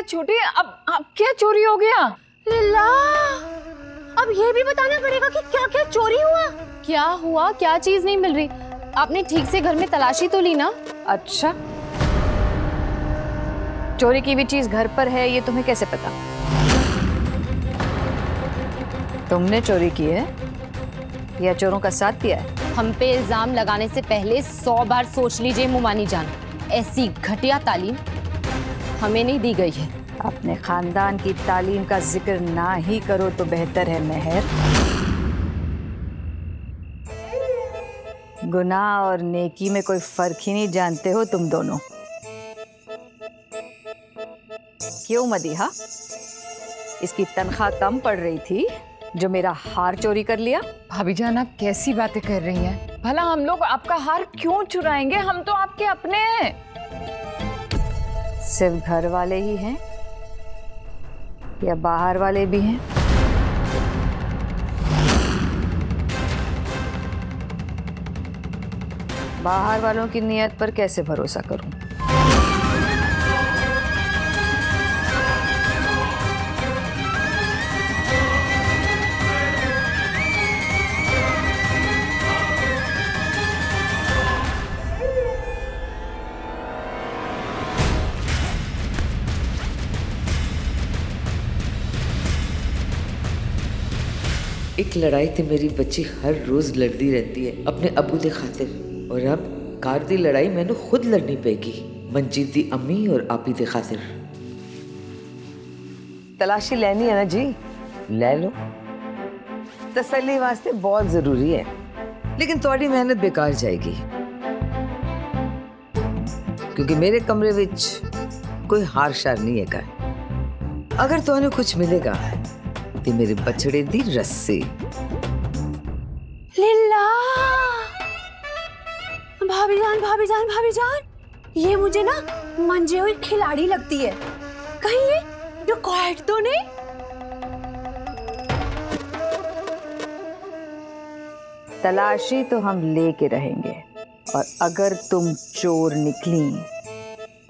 छोटी, अब क्या चोरी हो गया? लीला, अब ये भी बताना पड़ेगा कि क्या क्या चोरी हुआ। क्या हुआ, क्या चीज नहीं मिल रही? आपने ठीक से घर में तलाशी तो ली ना? अच्छा, चोरी की हुई चीज घर पर है, ये तुम्हें कैसे पता? तुमने चोरी की है या चोरों का साथ दिया है? हम पे इल्जाम लगाने से पहले 100 बार सोच लीजिए मुमानी जान। ऐसी घटिया तालीम हमें नहीं दी गई है। अपने खानदान की तालीम का जिक्र ना ही करो तो बेहतर है मेहर। गुनाह और नेकी में कोई फर्क ही नहीं जानते हो तुम दोनों। क्यों मदीहा, इसकी तनख्वाह कम पड़ रही थी जो मेरा हार चोरी कर लिया? भाभी जान, आप कैसी बातें कर रही हैं? भला हम लोग आपका हार क्यों चुराएंगे? हम तो आपके अपने हैं। सिर्फ घर वाले ही हैं या बाहर वाले भी हैं? बाहर वालों की नीयत पर कैसे भरोसा करूं? एक लड़ाई तो मेरी बच्ची हर रोज लड़ती रहती है अपने अबू दे खातिर, और अब कार दी लड़ाई मैंने खुद लड़नी पेगी मंजीत दी अम्मी और आपी दे खातिर। तलाशी लेनी है ना जी, ले लो, तसल्ली वास्ते बहुत जरूरी है, लेकिन थोड़ी मेहनत बेकार जाएगी क्योंकि मेरे कमरे विच कोई हार शार नहीं है। अगर तुम्हें कुछ मिलेगा तो मेरे बछड़े दी रस्सी। लीला, भाभी जान, भाभी जान, भाभी जान, ये मुझे ना मंजे हुई खिलाड़ी लगती है। कहीं ये डकैत तो नहीं? तलाशी तो हम लेके रहेंगे, और अगर तुम चोर निकली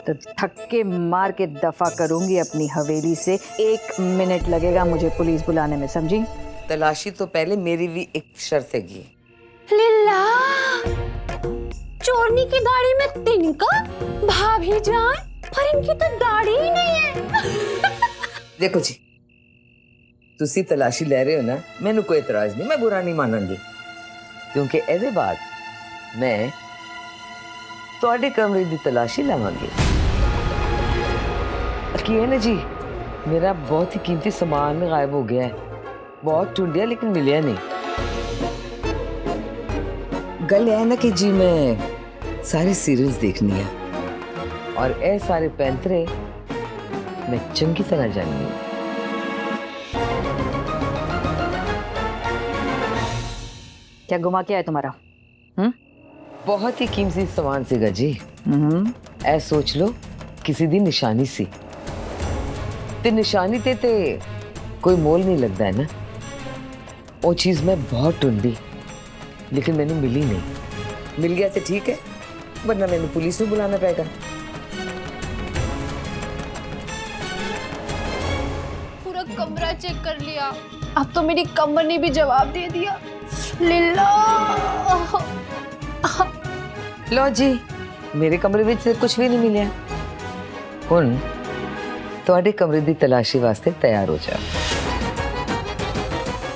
तो धक्के मार के दफा करूंगी अपनी हवेली से। 1 मिनट लगेगा मुझे पुलिस बुलाने में, समझी? तलाशी तो पहले मेरी भी एक शर्त है। लीला, चोरनी की दाढ़ी में तिनका? भाभी जान, पर इनकी तो दाढ़ी ही नहीं है। देखो जी, तुसी तलाशी ले रहे हो ना, मैंने कोई एतराज नहीं, मैं बुरा नहीं मानांगी, क्योंकि ऐसे बाद मैं थोड़े कमरे की तलाशी लवांगी। की है ना जी, मेरा बहुत ही कीमती सामान गायब हो गया है, बहुत ढूंढिया लेकिन मिलिया नहीं। गल है ना कि जी मैं सारे सीरियल्स देखनी है और ए सारे पैंतरे मैं चंगी तरह जाननी हूँ। क्या गुमा क्या है तुम्हारा? बहुत ही कीमती सामान सीगा जी। ऐ सोच लो किसी दी निशानी सी, ते निशानी ते कोई मोल नहीं लगता है ना। वो चीज मैं बहुत ढूंढी लेकिन मैंने मिली नहीं। मिल गया तो ठीक है, वरना मैंने पुलिस में बुलाना पड़ेगा। पूरा कमरा चेक कर लिया, अब तो मेरी कमर ने भी जवाब दे दिया। लीला, लो जी, मेरे कमरे में से कुछ भी नहीं मिला। हुन थोड़े कमरे की तलाशी वास्ते तैयार हो जाओ।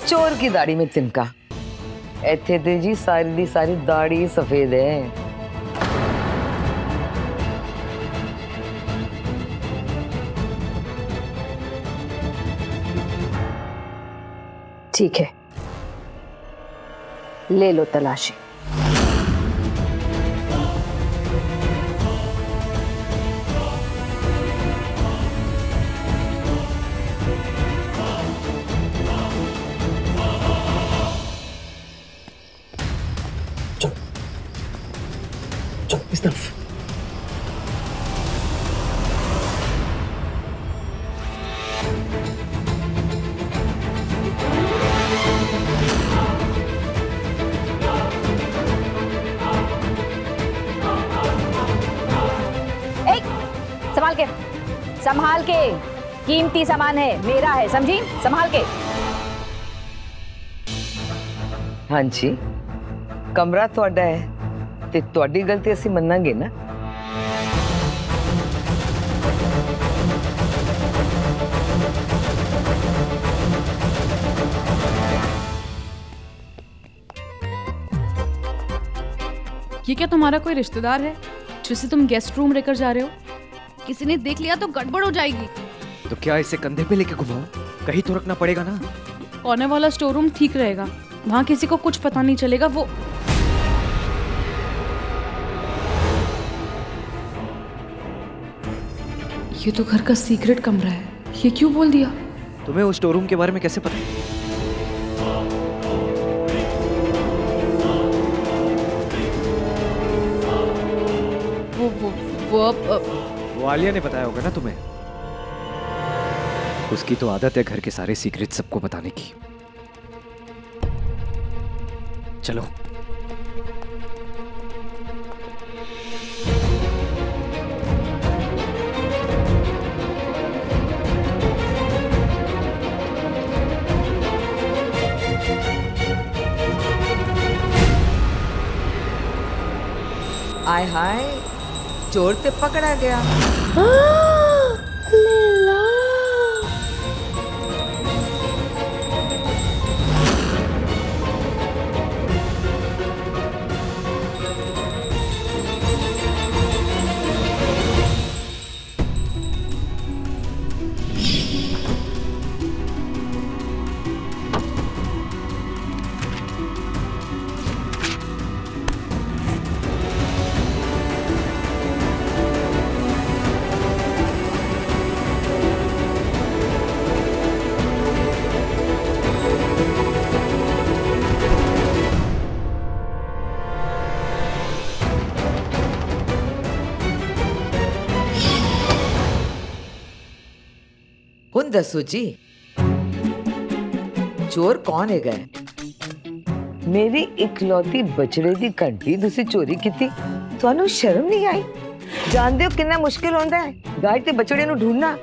चोर की दाढ़ी में तिनका, इत्थे ते जी सारी दी सारी दाढ़ी सफेद है। ठीक है, ले लो तलाशी। इस तरफ। संभाल के, कीमती सामान है, मेरा है, समझी? संभाल के। हाँ जी, कमरा तुहाडा है ते तुहाडी गलती असीं मन्नांगे ना। ये क्या तुम्हारा कोई रिश्तेदार है जिसे तुम गेस्ट रूम लेकर जा रहे हो? किसी ने देख लिया तो गड़बड़ हो जाएगी। तो क्या इसे कंधे पे लेके घुमाओ? कहीं तो रखना पड़ेगा ना। कॉर्नर वाला स्टोर रूम ठीक रहेगा, वहाँ किसी को कुछ पता नहीं चलेगा। वो ये तो घर का सीक्रेट कमरा है, ये क्यों बोल दिया? तुम्हें उस स्टोर रूम के बारे में कैसे पता? वो आलिया ने बताया होगा ना तुम्हें। उसकी तो आदत है घर के सारे सीक्रेट सबको बताने की। चलो। आय हाय, चोर ते पकड़ा गया। हुण दसो जी, चोर कौन है गए? मेरी इकलौती बछड़े दी घंटी तुसी चोरी की? तुहानू शर्म नहीं आई? जानदे हो कितना मुश्किल होंदा है गाय ते बछड़े नू ढूंढना।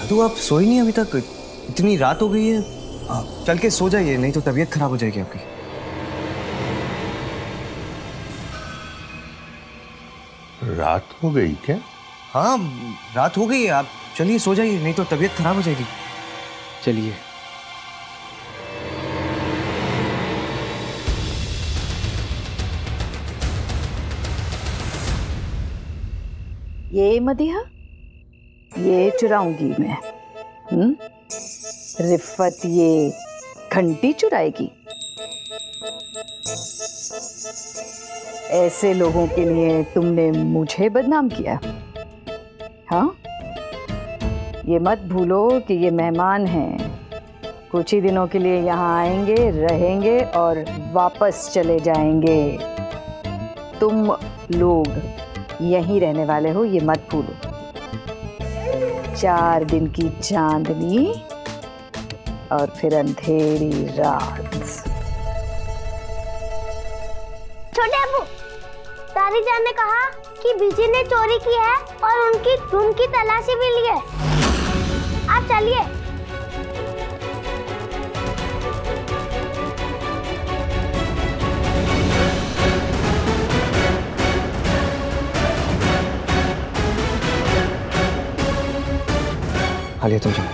तो आप सोई नहीं अभी तक? इतनी रात हो गई है। चल के सो जाइए, नहीं तो तबीयत खराब हो जाएगी आपकी। रात हो गई क्या? हाँ, रात हो गई है। आप चलिए सो जाइए, नहीं तो तबीयत खराब हो जाएगी। चलिए। ये मदिहा, ये चुराऊंगी मैं। रिफत ये घंटी चुराएगी? ऐसे लोगों के लिए तुमने मुझे बदनाम किया। हाँ, ये मत भूलो कि ये मेहमान हैं, कुछ ही दिनों के लिए यहाँ आएंगे, रहेंगे और वापस चले जाएंगे। तुम लोग यहीं रहने वाले हो, ये मत भूलो। 4 दिन की चांदनी और फिर अंधेरी रात। छोटे अब्बू, दादी जान ने कहा कि बीजी ने चोरी की है और उनकी रूम की तलाशी भी ली है। आप चलिए। आलिया तुम जाओ।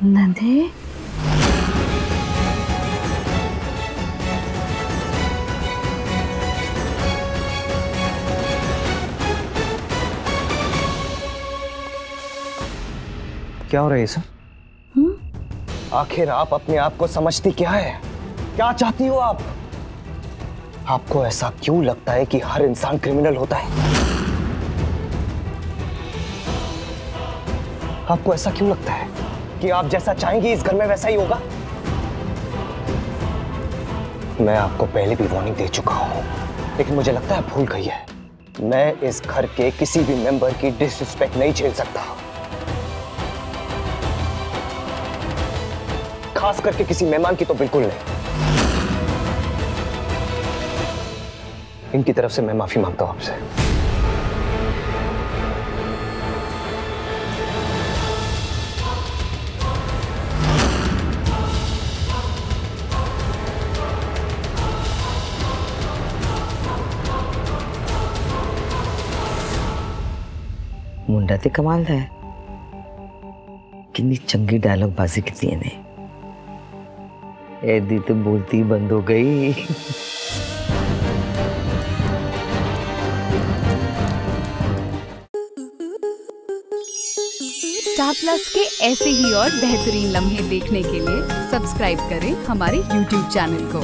नंदे, क्या हो रहा है ये सब? आखिर आप अपने आप को समझती क्या है? क्या चाहती हो आप? आपको ऐसा क्यों लगता है कि हर इंसान क्रिमिनल होता है? आपको ऐसा क्यों लगता है कि आप जैसा चाहेंगे इस घर में वैसा ही होगा? मैं आपको पहले भी वार्निंग दे चुका हूं, लेकिन मुझे लगता है भूल गई है। मैं इस घर के किसी भी मेंबर की डिसरिस्पेक्ट नहीं झेल सकता, खास करके किसी मेहमान की तो बिल्कुल नहीं। इनकी तरफ से मैं माफी मांगता हूं आपसे। मुंडा ते कमाल दा है, कितनी चंगी डायलॉग बाजी की ने। एदी तो बोलती बंद हो गई। स्टार प्लस के ऐसे ही और बेहतरीन लम्हे देखने के लिए सब्सक्राइब करें हमारे YouTube चैनल को।